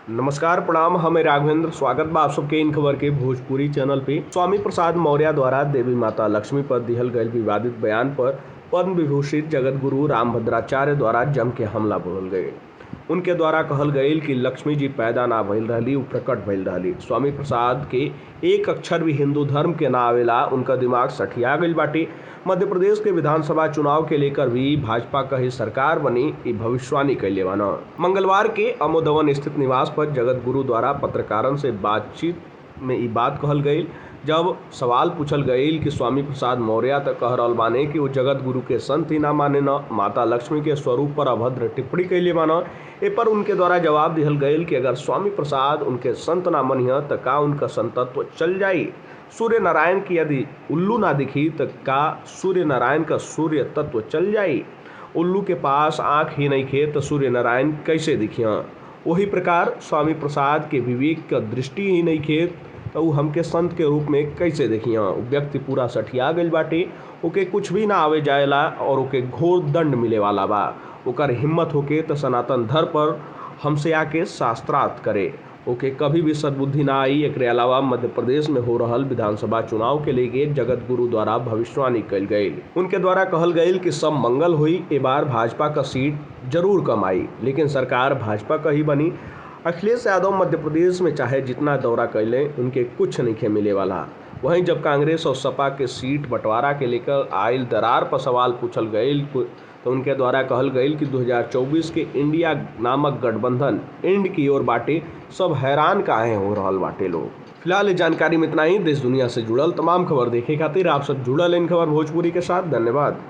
नमस्कार प्रणाम। हमें राघवेंद्र स्वागत बा आप सबके इन खबर के भोजपुरी चैनल पे। स्वामी प्रसाद मौर्य द्वारा देवी माता लक्ष्मी पर दिहल गए विवादित बयान पर पद्म विभूषित जगत गुरु रामभद्राचार्य द्वारा जम के हमला बोलल गए। उनके द्वारा कहल गई कि लक्ष्मी जी पैदा ना भइल रहली, उ प्रकट भइल रहली। स्वामी प्रसाद के एक अक्षर भी हिंदू धर्म के ना आवेला, उनका दिमाग सठिया गईल बाटे। मध्य प्रदेश के विधानसभा चुनाव के लेकर भी भाजपा का ही सरकार बनी ई भविष्यवाणी कैले बान। मंगलवार के अमोदवन स्थित निवास पर जगत गुरु द्वारा पत्रकारन से बातचीत में ई बात कहल गई। जब सवाल पूछल गई कि स्वामी प्रसाद मौर्य तक कह रहल बाने कि वो जगत गुरु के संत ही ना माने न माता लक्ष्मी के स्वरूप पर अभद्र टिप्पणी कैले बान, ए पर उनके द्वारा जवाब दिहल गई कि अगर स्वामी प्रसाद उनके संत ना मनिह त का उनका संतत्व चल जाई। सूर्य नारायण की यदि उल्लू ना दिखी तो का सूर्य नारायण का सूर्य तत्व चल जाई। उल्लू के पास आँख ही नहीं खे तो सूर्य नारायण कैसे दिखिया। वही प्रकार स्वामी प्रसाद के विवेक का दृष्टि ही नहीं खे तो उ हमके संत के रूप में कैसे देखिया। व्यक्ति पूरा सठिया गईल बाटे, ओके कुछ भी ना आवे जाएला और ओके घोर दंड मिले वाला बा। ओकर हिम्मत होके तो सनातन धर्म पर हमसे आके शास्त्रार्थ करे, ओके कभी भी सद्बुद्धि ना आई। एकरे अलावा मध्य प्रदेश में हो रहल विधानसभा चुनाव के लेके जगत गुरु द्वारा भविष्यवाणी कल गई। उनके द्वारा कहल गई कि सब मंगल हुई, ए बार भाजपा का सीट जरूर कम आई, लेकिन सरकार भाजपा का ही बनी। अखिलेश यादव मध्य प्रदेश में चाहे जितना दौरा कैले उनके कुछ नहीं मिले वाला। वहीं जब कांग्रेस और सपा के सीट बंटवारा के लेकर आयल दरार पर सवाल पूछल गई तो उनके द्वारा कहल गई कि 2024 के इंडिया नामक गठबंधन इंड की ओर बाटे। सब हैरान काहे हो रहल बाटे लोग। फिलहाल इस जानकारी में इतना ही। देश दुनिया से जुड़ल तमाम खबर देखे खातिर आप सब जुड़ल इन खबर भोजपुरी के साथ। धन्यवाद।